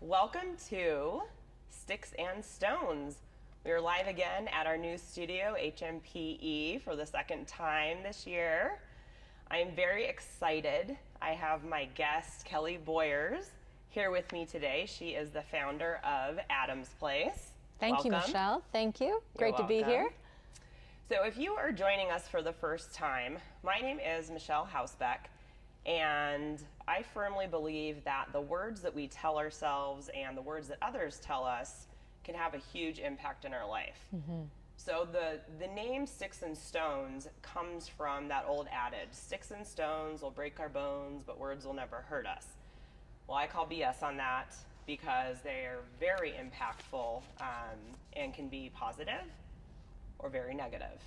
Welcome to Sticks and Stones. We are live again at our new studio, HMPE, for the second time this year. I am very excited. I have my guest, Kelly Boyers, here with me today. She is the founder of Adam's Place. Thank you, Michelle. Thank you. Great to be here. So if you are joining us for the first time, my name is Michelle Hausbeck, and I firmly believe that the words that we tell ourselves and the words that others tell us can have a huge impact in our life. So the name Sticks and Stones comes from that old adage, sticks and stones will break our bones, but words will never hurt us. Well, I call BS on that because they are very impactful and can be positive or very negative.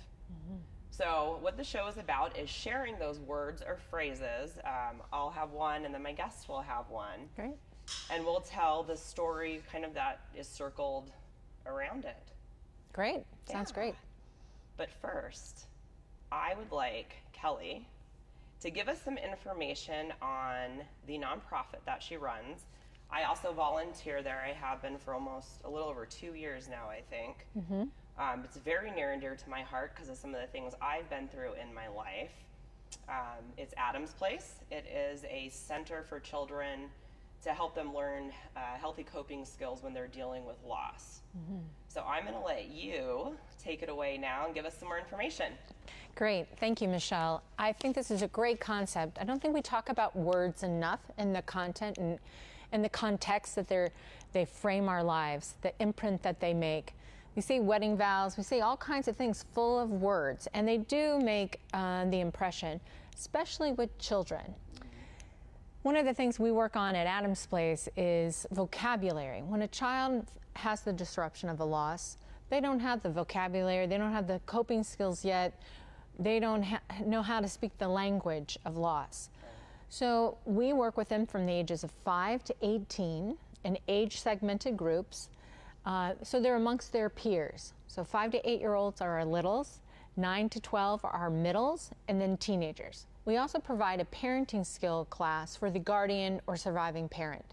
So what the show is about is sharing those words or phrases. I'll have one and then my guests will have one. Great. And we'll tell the story kind of that is circled around it. Great. Sounds great. But first, I would like Kelly to give us some information on the nonprofit that she runs. I also volunteer there. I have been for almost a little over 2 years now, I think. It's very near and dear to my heart because of some of the things I've been through in my life. It's Adam's Place. It is a center for children to help them learn healthy coping skills when they're dealing with loss. So I'm going to let you take it away now and give us some more information. Great. Thank you, Michelle. I think this is a great concept. I don't think we talk about words enough in the content and the context that they frame our lives, the imprint that they make. We see wedding vows, we see all kinds of things full of words, and they do make the impression, especially with children. One of the things we work on at Adam's Place is vocabulary. When a child has the disruption of a loss, they don't have the vocabulary, they don't have the coping skills yet, they don't know how to speak the language of loss. So we work with them from the ages of 5 to 18 in age-segmented groups. So they're amongst their peers. So 5 to 8-year-olds are our littles, 9 to 12 are our middles, and then teenagers. We also provide a parenting skill class for the guardian or surviving parent.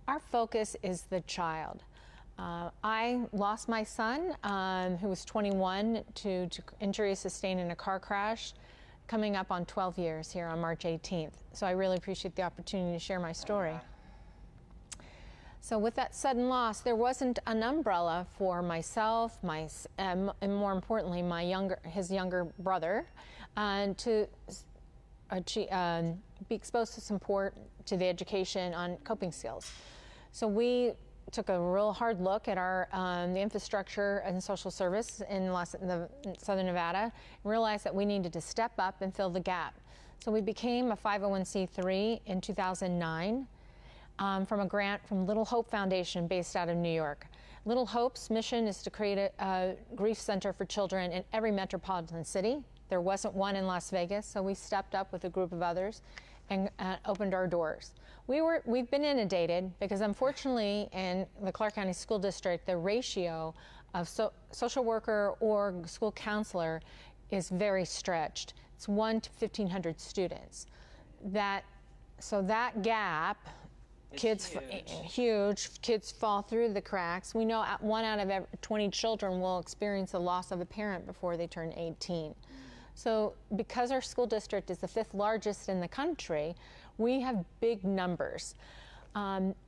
Our focus is the child. I lost my son, who was 21, to injuries sustained in a car crash, coming up on 12 years here on March 18th. So I really appreciate the opportunity to share my story. So with that sudden loss, there wasn't an umbrella for myself, and more importantly, his younger brother, to be exposed to support to the education on coping skills. So we took a real hard look at the infrastructure and social service in Southern Nevada, and realized that we needed to step up and fill the gap. So we became a 501c3 in 2009. From a grant from Little Hope Foundation based out of New York. Little Hope's mission is to create a grief center for children in every metropolitan city. There wasn't one in Las Vegas, so we stepped up with a group of others and opened our doors. We've been inundated because unfortunately in the Clark County School District, the ratio of social worker or school counselor is very stretched. It's 1 to 1,500 students. So that gap, huge. Kids fall through the cracks. We know 1 out of every 20 children will experience the loss of a parent before they turn 18. So because our school district is the 5th largest in the country, we have big numbers.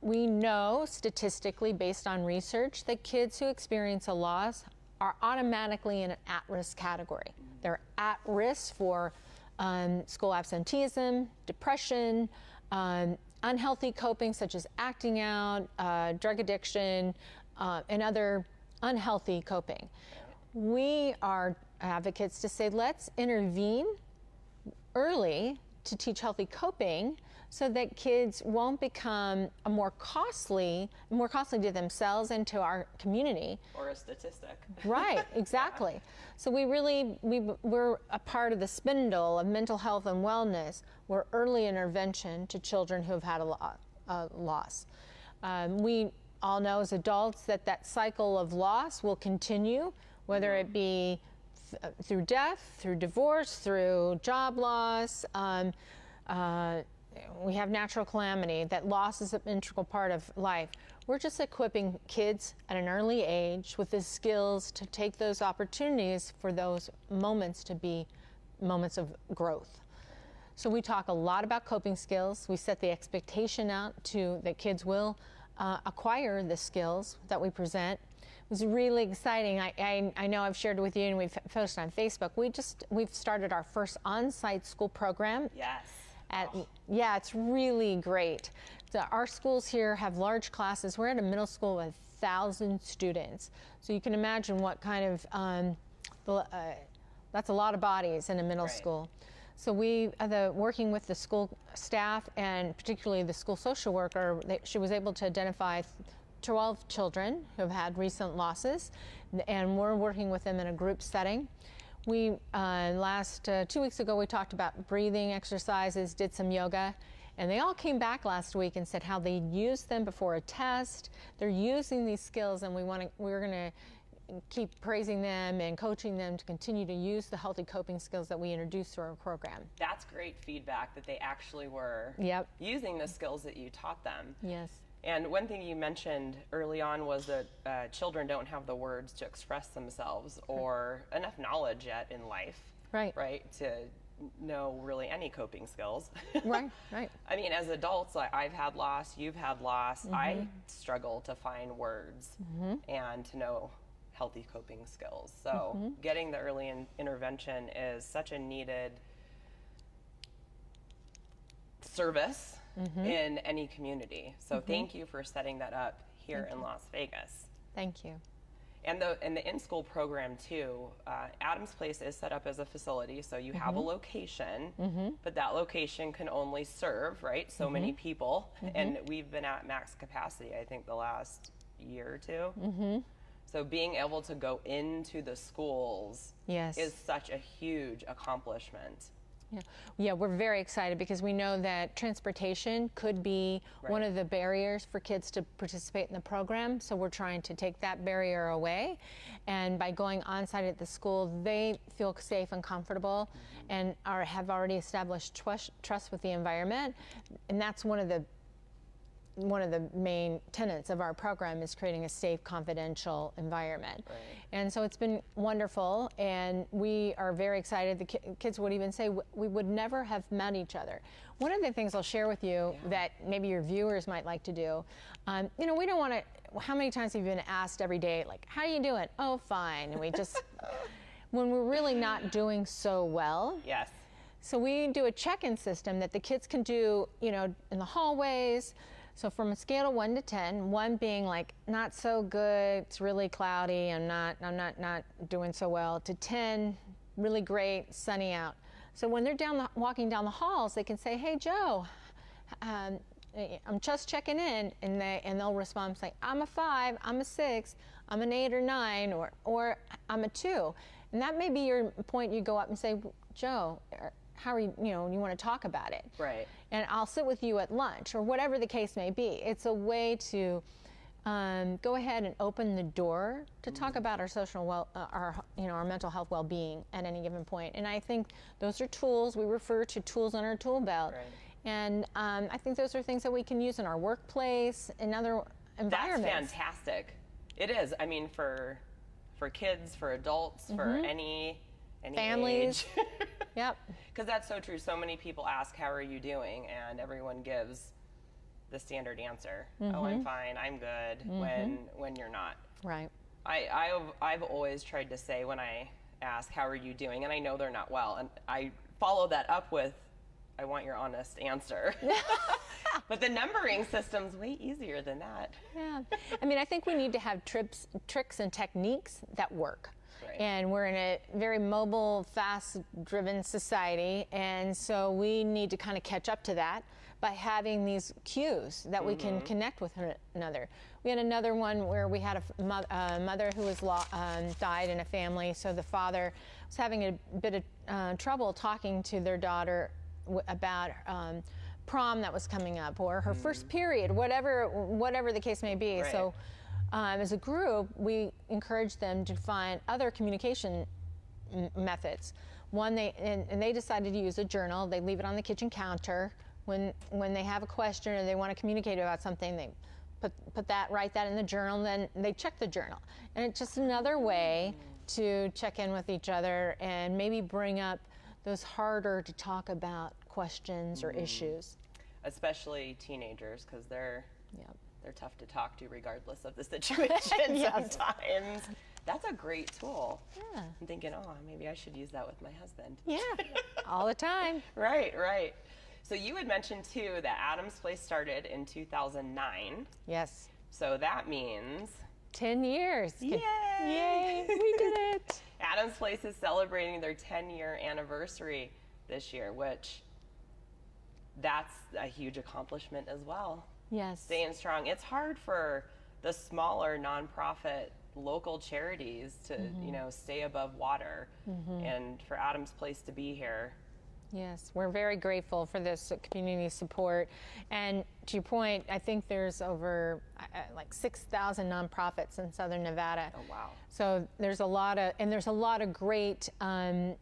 We know statistically, based on research, that kids who experience a loss are automatically in an at-risk category. They're at risk for school absenteeism, depression, unhealthy coping such as acting out, drug addiction, and other unhealthy coping. We are advocates to say let's intervene early to teach healthy coping so that kids won't become more costly to themselves and to our community. Or a statistic. Right, exactly. So we're a part of the spindle of mental health and wellness. We're early intervention to children who have had a loss. We all know as adults that cycle of loss will continue, whether it be through death, through divorce, through job loss. We have natural calamity, that loss is an integral part of life. we're just equipping kids at an early age with the skills to take those opportunities for those moments to be moments of growth. So we talk a lot about coping skills. We set the expectation out that kids will acquire the skills that we present. It was really exciting. I know I've shared with you and we've posted on Facebook. We've started our first on-site school program. Yes. Yeah, it's really great. Our schools here have large classes. We're at a middle school with 1,000 students. So you can imagine what kind of, that's a lot of bodies in a middle school. So working with the school staff and particularly the school social worker, she was able to identify 12 children who have had recent losses, and we're working with them in a group setting. We, 2 weeks ago, we talked about breathing exercises, did some yoga, and they all came back last week and said how they used them before a test. They're using these skills, and we're going to keep praising them and coaching them to continue to use the healthy coping skills that we introduced through our program. That's great feedback that they actually were using the skills that you taught them. Yes. And one thing you mentioned early on was that children don't have the words to express themselves or enough knowledge yet in life, right, to know really any coping skills. Right. I mean, as adults, I've had loss, you've had loss. I struggle to find words and to know healthy coping skills. So getting the early intervention is such a needed service in any community. So thank you for setting that up here in Las Vegas. Thank you. And the in-school program too, Adams Place is set up as a facility, so you have a location, but that location can only serve, right, so many people, and we've been at max capacity, I think, the last year or two. So being able to go into the schools is such a huge accomplishment. Yeah, we're very excited because we know that transportation could be one of the barriers for kids to participate in the program. So we're trying to take that barrier away. And by going on-site at the school, they feel safe and comfortable and have already established trust with the environment. And that's one of the main tenets of our program is creating a safe, confidential environment. And so it's been wonderful, and we are very excited. The kids would even say we would never have met each other. One of the things I'll share with you that maybe your viewers might like to do, we don't want to, how many times have you been asked every day, like, how are you doing? Oh, fine. And we just, when we're really not doing so well. Yes. So we do a check-in system that the kids can do, in the hallways. So from a scale of 1 to 10, 1 being like not so good, it's really cloudy, I'm not doing so well, to 10, really great, sunny out. So when they're walking down the halls, they can say, "Hey Joe, I'm just checking in," and they'll respond saying, "I'm a 5, I'm a 6, I'm an 8 or 9, or I'm a 2," and that may be your point. You go up and say, "Joe, how are you? You want to talk about it, right? And I'll sit with you at lunch," or whatever the case may be. It's a way to go ahead and open the door to talk about our social our mental health well-being at any given point. And I think those are tools. We refer to tools on our tool belt, and I think those are things that we can use in our workplace and other environments. That's fantastic. It is. I mean, for kids, for adults, for any families. Age. Yep. Because that's so true. So many people ask, "How are you doing?" and everyone gives the standard answer. "Oh, I'm fine. I'm good." When you're not. Right. I've always tried to say when I ask, "How are you doing?" and I know they're not well, and I follow that up with, "I want your honest answer." But the numbering system's way easier than that. Yeah. I mean, I think we need to have tricks and techniques that work. And we're in a very mobile, fast-driven society, and so we need to kind of catch up to that by having these cues that we can connect with another. We had another one where we had a mother who was died in a family, so the father was having a bit of trouble talking to their daughter about prom that was coming up, or her first period, whatever the case may be. So. As a group, we encourage them to find other communication methods. One, they decided to use a journal. They leave it on the kitchen counter. When they have a question or they want to communicate about something, they write that in the journal, and then they check the journal. And it's just another way to check in with each other and maybe bring up those harder to talk about questions or issues. Especially teenagers, because they're tough to talk to regardless of the situation Yes. sometimes. That's a great tool. Yeah. I'm thinking, oh, maybe I should use that with my husband. Yeah, all the time. Right, right. So you had mentioned too that Adam's Place started in 2009. Yes. So that means 10 years. Yay! Yay, we did it. Adam's Place is celebrating their 10-year anniversary this year, which that's a huge accomplishment as well. Yes. Staying strong. It's hard for the smaller nonprofit local charities to, stay above water, and for Adam's Place to be here. Yes, we're very grateful for this community support. And to your point, I think there's over like 6,000 nonprofits in Southern Nevada. Oh, wow. So there's a lot of great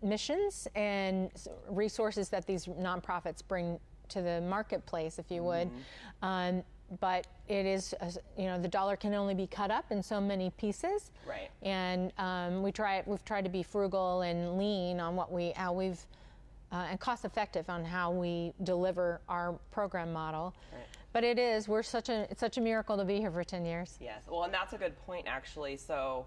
missions and resources that these nonprofits bring to the marketplace, if you would. But it is, the dollar can only be cut up in so many pieces. Right. And we've tried to be frugal and lean on and cost effective on how we deliver our program model. Right. But it's such a miracle to be here for 10 years. Yes. Well, and that's a good point, actually. So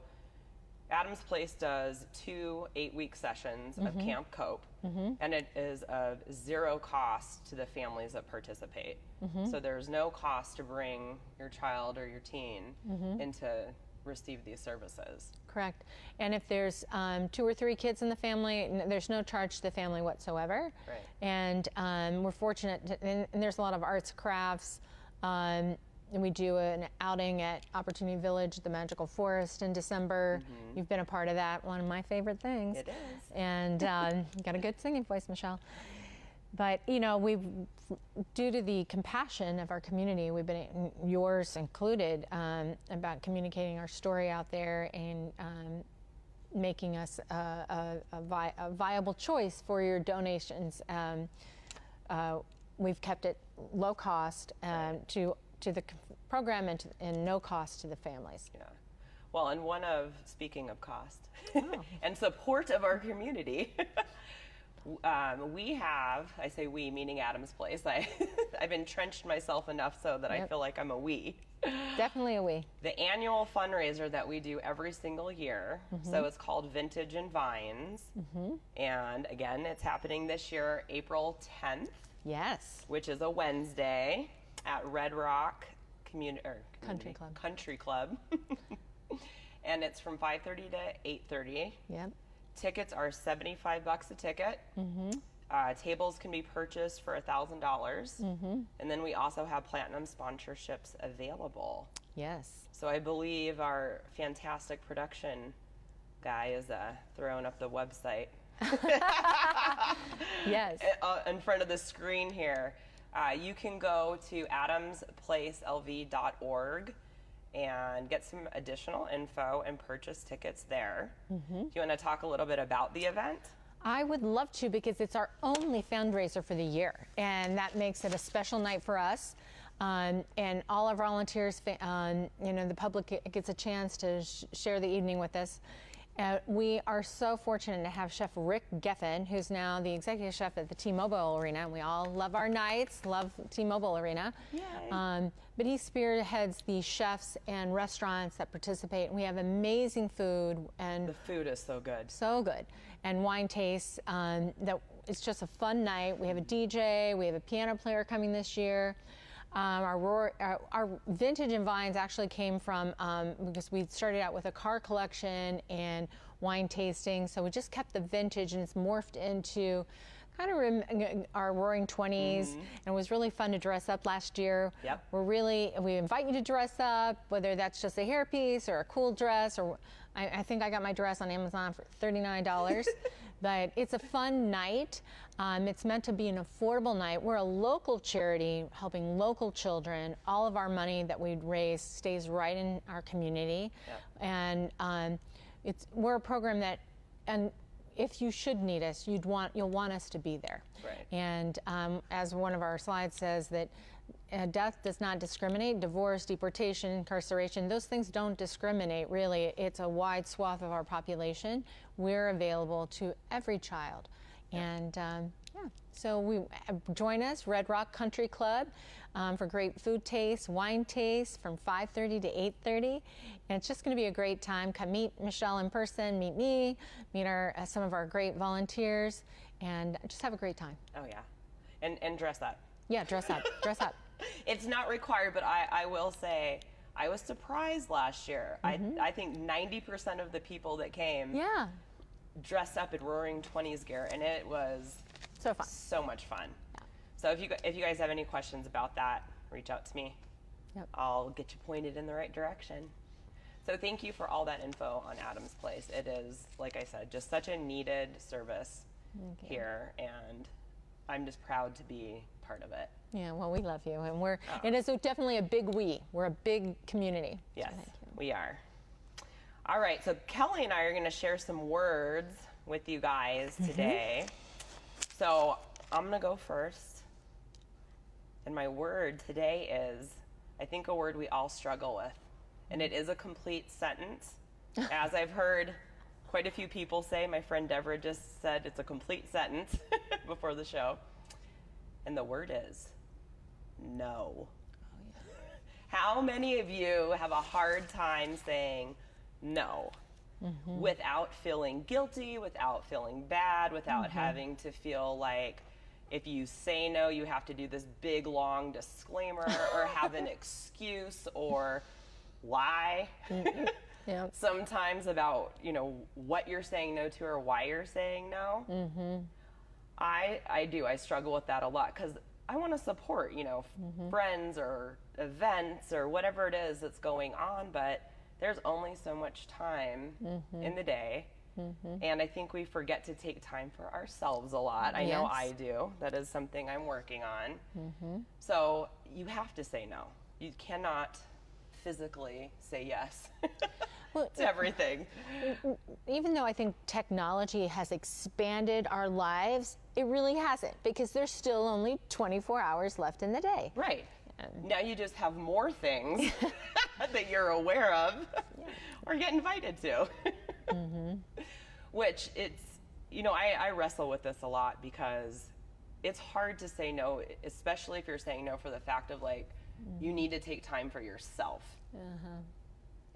Adam's Place does 2 8-week sessions of Camp Cope, and it is of zero cost to the families that participate. So there's no cost to bring your child or your teen in to receive these services. Correct. And if there's 2 or 3 kids in the family, there's no charge to the family whatsoever. Right. And we're fortunate, and there's a lot of arts, crafts. And we do an outing at Opportunity Village, the Magical Forest, in December. You've been a part of that, one of my favorite things. It is. And you got a good singing voice, Michelle. But, we've, due to the compassion of our community, we've been, yours included, about communicating our story out there and making us a viable choice for your donations. We've kept it low cost to the program and no cost to the families. Yeah. Well, and speaking of cost and support of our community, we have, I say we, meaning Adam's Place. I've entrenched myself enough so that I feel like I'm a we. Definitely a we. The annual fundraiser that we do every single year. So it's called Vintage and Vines. And again, it's happening this year, April 10th. Yes. Which is a Wednesday at Red Rock Country Club. And it's from 5:30 to 8:30. Yep. Tickets are $75 a ticket. Tables can be purchased for $1,000. And then we also have platinum sponsorships available. Yes. So I believe our fantastic production guy is throwing up the website. Yes. In front of the screen here. You can go to adamsplacelv.org and get some additional info and purchase tickets there. Do you want to talk a little bit about the event? I would love to, because it's our only fundraiser for the year, and that makes it a special night for us. And all our volunteers, the public gets a chance to share the evening with us. We are so fortunate to have Chef Rick Geffen, who's now the executive chef at the T-Mobile Arena. We all love our nights, love T-Mobile Arena. But he spearheads the chefs and restaurants that participate. And we have amazing food. And the food is so good. So good. And wine tastes. It's just a fun night. We have a DJ. We have a piano player coming this year. Our Vintage and Vines actually came from, because we started out with a car collection and wine tasting, so we just kept the vintage, and it's morphed into kind of our Roaring 20s, and it was really fun to dress up last year. Yep. We invite you to dress up, whether that's just a hairpiece or a cool dress, or I think I got my dress on Amazon for $39. But it's a fun night. It's meant to be an affordable night. We're a local charity helping local children. All of our money that we raise stays right in our community. Yep. And we're a program that, and if you should need us, you'll want us to be there. Right. And as one of our slides says, that Death does not discriminate. Divorce, deportation, incarceration, those things don't discriminate, really. It's a wide swath of our population. We're available to every child. And so join us, Red Rock Country Club, for great food taste, wine taste from 5:30 to 8:30. And it's just going to be a great time. Come meet Michelle in person, meet me, meet some of our great volunteers, and just have a great time. Oh, yeah. And dress up. Yeah, dress up. Dress up. It's not required, but I will say I was surprised last year. I think 90% of the people that came dressed up in Roaring 20s gear, and it was so fun. So much fun. Yeah. So if you guys have any questions about that, reach out to me. Yep. I'll get you pointed in the right direction. So thank you for all that info on Adam's Place. It is, like I said, just such a needed service here, and I'm just proud to be part of it. Yeah, well, we love you, and it is definitely a big we're a big community. Yes, we are. All right, so Kelly and I are going to share some words with you guys today. So I'm going to go first, and my word today is, I think, a word we all struggle with, and it is a complete sentence. As I've heard quite a few people say, my friend Deborah just said it's a complete sentence before the show. And the word is no. Oh, yeah. How many of you have a hard time saying no without feeling guilty, without feeling bad, without having to feel like if you say no, you have to do this big, long disclaimer or have an excuse or lie sometimes about, what you're saying no to or why you're saying no? I do. I struggle with that a lot because I want to support, friends or events or whatever it is that's going on, but there's only so much time in the day. And I think we forget to take time for ourselves a lot. I know I do. That is something I'm working on. So you have to say no. You cannot physically say yes to everything. Even though I think technology has expanded our lives, it really hasn't, because there's still only 24 hours left in the day. Right. Now you just have more things that you're aware of or get invited to. Which it's, I wrestle with this a lot because it's hard to say no, especially if you're saying no for the fact of you need to take time for yourself.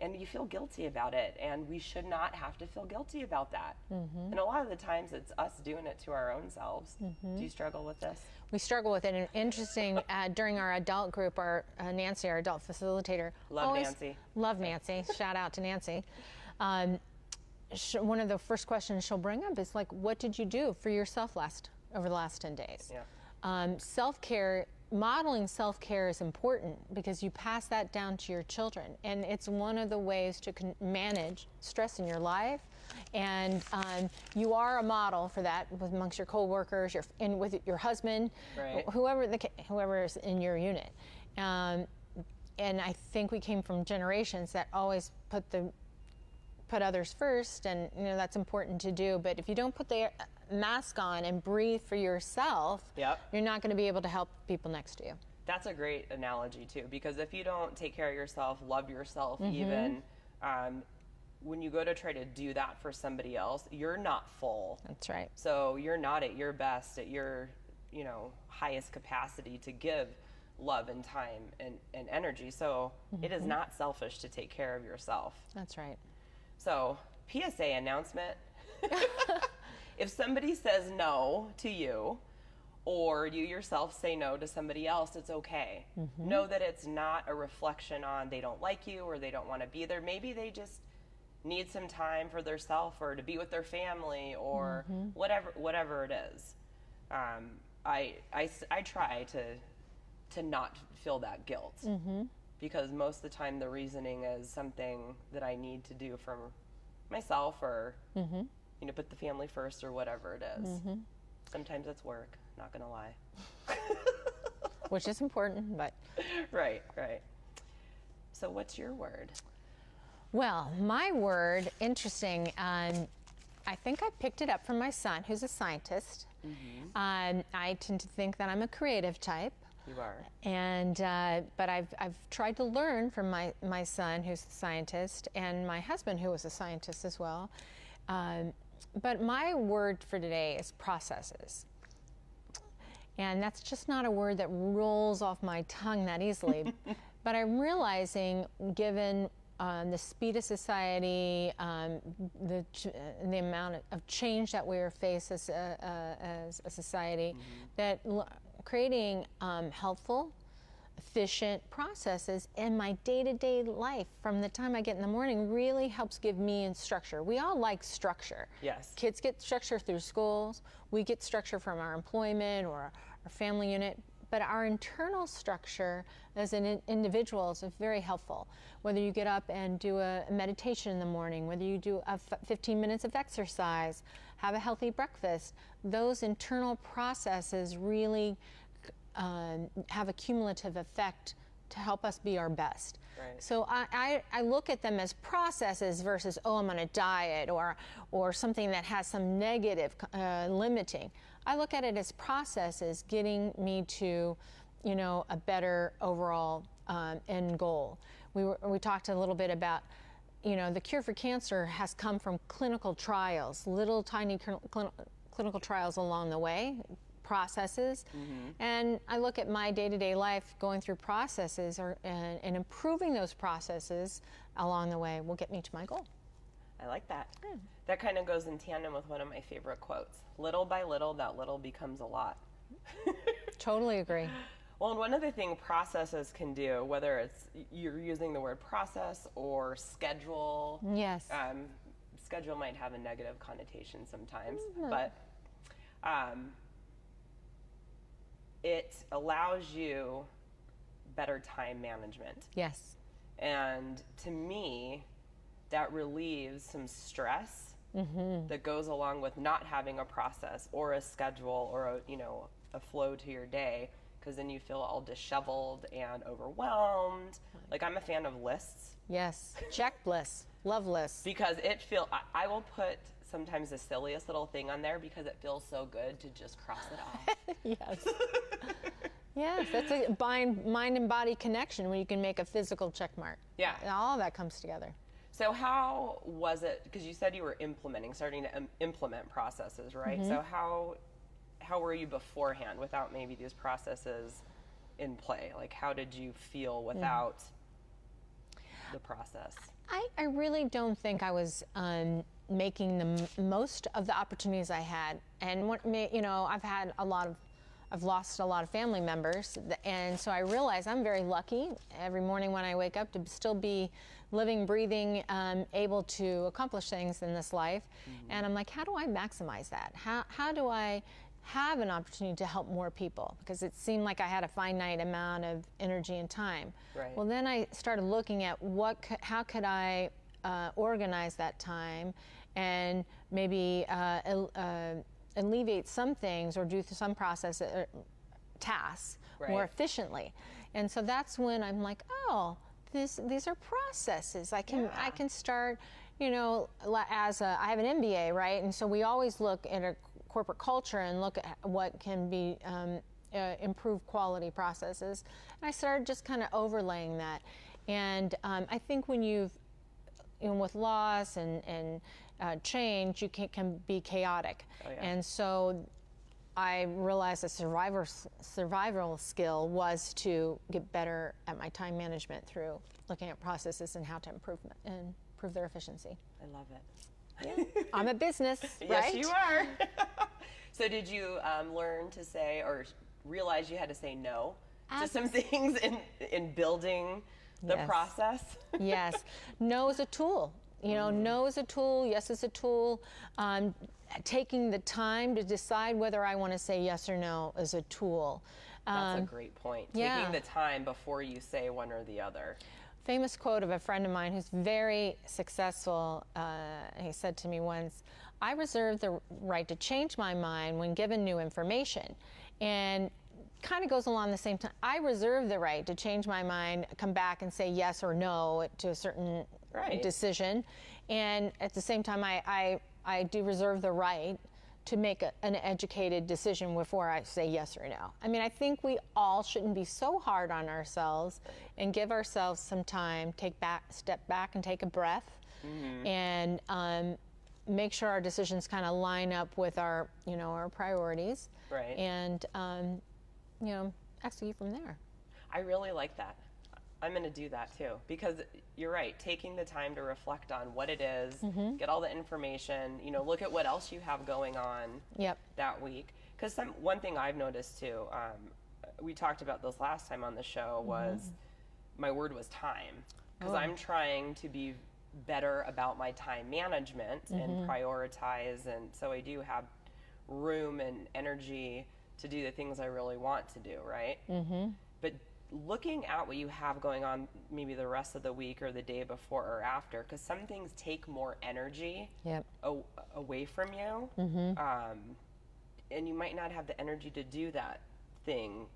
And you feel guilty about it, and we should not have to feel guilty about that. And a lot of the times it's us doing it to our own selves. Do you struggle with this? We struggle with it. And interesting, during our adult group, our Nancy, our adult facilitator. Nancy. Love Nancy. Shout out to Nancy. One of the first questions she'll bring up is what did you do for yourself over the last 10 days? Self-care. Modeling self-care is important because you pass that down to your children, and it's one of the ways to manage stress in your life. And you are a model for that amongst your coworkers, with your husband, whoever is in your unit. And I think we came from generations that always put others first, and that's important to do. But if you don't put the mask on and breathe for yourself, you're not going to be able to help people next to you. That's a great analogy too, because if you don't take care of yourself, love yourself, even when you go to try to do that for somebody else, you're not full. That's right. So you're not at your best, at your highest capacity to give love and time and energy. So it is not selfish to take care of yourself. That's right. So, PSA announcement. If somebody says no to you, or you yourself say no to somebody else, it's okay. Know that it's not a reflection on they don't like you or they don't want to be there. Maybe they just need some time for themselves or to be with their family or whatever it is. I try to not feel that guilt. Because most of the time the reasoning is something that I need to do for myself or, put the family first or whatever it is. Sometimes it's work, not going to lie. Which is important, but. Right. So what's your word? Well, my word, interesting, I think I picked it up from my son, who's a scientist. I tend to think that I'm a creative type. You are. And but I've tried to learn from my son, who's a scientist, and my husband, who was a scientist as well. But my word for today is processes. And that's just not a word that rolls off my tongue that easily. But I'm realizing, given the speed of society, the amount of change that we are faced as a society, that creating helpful, efficient processes in my day-to-day life from the time I get in the morning really helps give me structure. We all like structure. Yes. Kids get structure through schools. We get structure from our employment or our family unit. But our internal structure as an individual is very helpful. Whether you get up and do a meditation in the morning, whether you do 15 minutes of exercise, have a healthy breakfast, those internal processes really have a cumulative effect to help us be our best. Right. So I look at them as processes versus, oh, I'm on a diet or something that has some negative limiting. I look at it as processes getting me to, a better overall end goal. We talked a little bit about, the cure for cancer has come from clinical trials, little tiny clinical trials along the way, processes. And I look at my day-to-day life going through processes and improving those processes along the way will get me to my goal. I like that. That kind of goes in tandem with one of my favorite quotes. Little by little, that little becomes a lot. Totally agree. Well, and one other thing processes can do, whether it's you're using the word process or schedule. Yes. Schedule might have a negative connotation sometimes, but it allows you better time management. Yes. And to me, that relieves some stress that goes along with not having a process or a schedule or a flow to your day, because then you feel all disheveled and overwhelmed. Like, I'm a fan of lists. Yes. Checklist. Love lists. Because I will put sometimes the silliest little thing on there because it feels so good to just cross it off. Yes. Yes, that's a mind and body connection when you can make a physical check mark. Yeah. All that comes together. So how was it, because you said you were starting to implement processes, right? So how were you beforehand without maybe these processes in play? Like, how did you feel without the process? I really don't think I was making the most of the opportunities I had. And I've lost a lot of family members, and so I realize I'm very lucky every morning when I wake up to still be living, breathing, able to accomplish things in this life. And I'm like, how do I maximize that? How do I have an opportunity to help more people? Because it seemed like I had a finite amount of energy and time. Right. Well, then I started looking at how could I organize that time and maybe alleviate some things or do some process tasks more efficiently. And so that's when I'm like, oh, these are processes. I can start, as I have an MBA, right? And so we always look at a corporate culture and look at what can be improved quality processes. And I started just kind of overlaying that. And I think when with loss and change, you can be chaotic. Oh, yeah. And so I realized a survival skill was to get better at my time management through looking at processes and how to improve their efficiency. I love it. Yeah. I'm a business, right? Yes, you are. So did you learn to say or realize you had to say no to some things in building the process? Yes. No is a tool. No is a tool, yes is a tool. Taking the time to decide whether I want to say yes or no is a tool. That's a great point. Yeah. Taking the time before you say one or the other. Famous quote of a friend of mine who's very successful. He said to me once, I reserve the right to change my mind when given new information. And kind of goes along the same time. I reserve the right to change my mind, come back and say yes or no to a certain decision. And at the same time, I do reserve the right to make an educated decision before I say yes or no. I mean, I think we all shouldn't be so hard on ourselves and give ourselves some time, step back and take a breath, and make sure our decisions kind of line up with our, our priorities. Right. And, execute from there. I really like that. I'm going to do that too, because you're right, taking the time to reflect on what it is, get all the information, look at what else you have going on that week. Because one thing I've noticed too, we talked about this last time on the show, was my word was time. Because I'm trying to be better about my time management and prioritize, and so I do have room and energy to do the things I really want to do, right? But looking at what you have going on maybe the rest of the week or the day before or after, because some things take more energy away from you, and you might not have the energy to do that thing.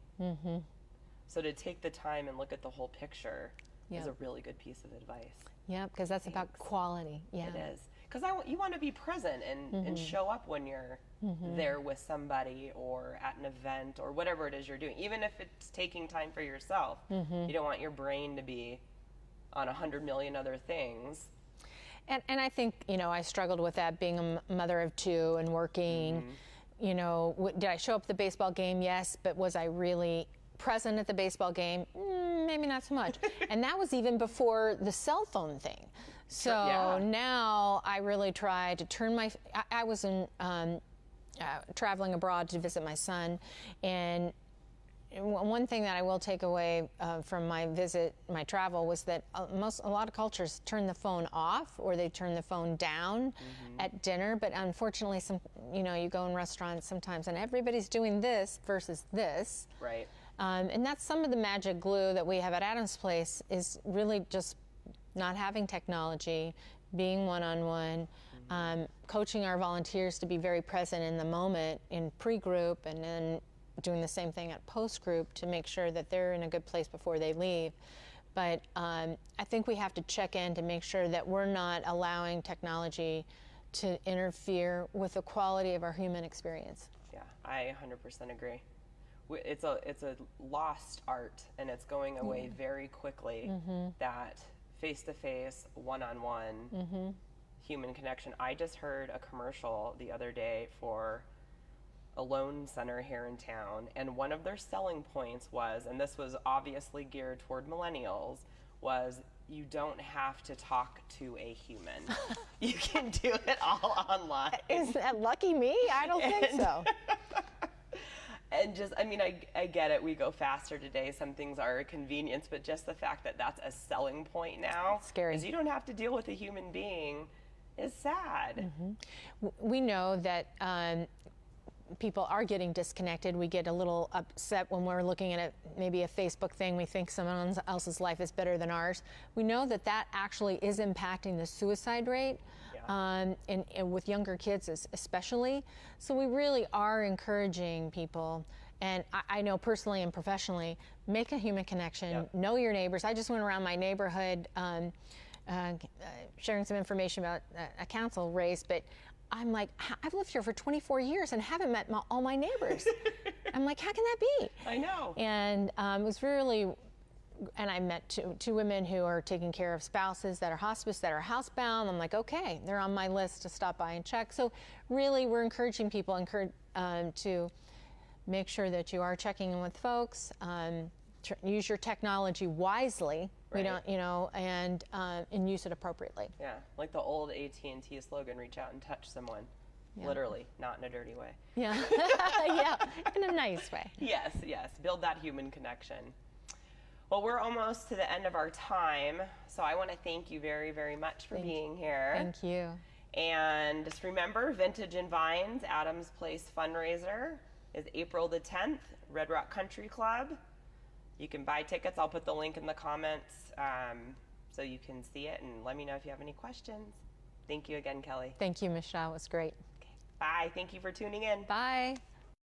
So to take the time and look at the whole picture is a really good piece of advice. Yeah, because that's about quality. Yeah, it is. Because you want to be present and show up when you're there with somebody or at an event or whatever it is you're doing. Even if it's taking time for yourself, you don't want your brain to be on 100 million other things. And I think, I struggled with that being a mother of two and working. Did I show up at the baseball game? Yes, but was I really present at the baseball game? Maybe not so much. And that was even before the cell phone thing. So now I really try to turn I was traveling abroad to visit my son, and one thing that I will take away from my travel was that a lot of cultures turn the phone off or they turn the phone down at dinner. But unfortunately, you go in restaurants sometimes and everybody's doing this versus this. Right. And that's some of the magic glue that we have at Adam's Place, is really just not having technology, being one-on-one, coaching our volunteers to be very present in the moment in pre-group, and then doing the same thing at post-group to make sure that they're in a good place before they leave. But I think we have to check in to make sure that we're not allowing technology to interfere with the quality of our human experience. Yeah, I 100% agree. It's a lost art, and it's going away very quickly, that face-to-face, one-on-one human connection. I just heard a commercial the other day for a loan center here in town, and one of their selling points was, and this was obviously geared toward millennials, was you don't have to talk to a human. You can do it all online. Is that lucky me? I don't think so. And just, I get it. We go faster today. Some things are a convenience, but just the fact that that's a selling point now, scary, is you don't have to deal with a human being, is sad. We know that people are getting disconnected. We get a little upset when we're looking at maybe a Facebook thing. We think someone else's life is better than ours. We know that actually is impacting the suicide rate. And with younger kids especially. So we really are encouraging people, and I know personally and professionally, make a human connection, know your neighbors. I just went around my neighborhood sharing some information about a council race, but I'm like, I've lived here for 24 years and haven't met all my neighbors. I'm like, how can that be? I know. And it was really, and I met two women who are taking care of spouses that are hospice, that are housebound. I'm like, okay, they're on my list to stop by and check. So really, we're encouraging people to make sure that you are checking in with folks, use your technology wisely. Right. We don't, and use it appropriately. Yeah, like the old AT&T slogan, reach out and touch someone. Yeah. Literally, not in a dirty way. Yeah, yeah, in a nice way. Yes, build that human connection. Well, we're almost to the end of our time, so I want to thank you very, very much for being here. Thank you. And just remember, Vintage and Vines, Adam's Place fundraiser is April the 10th, Red Rock Country Club. You can buy tickets. I'll put the link in the comments so you can see it, and let me know if you have any questions. Thank you again, Kelly. Thank you, Michelle. It was great. Okay. Bye. Thank you for tuning in. Bye.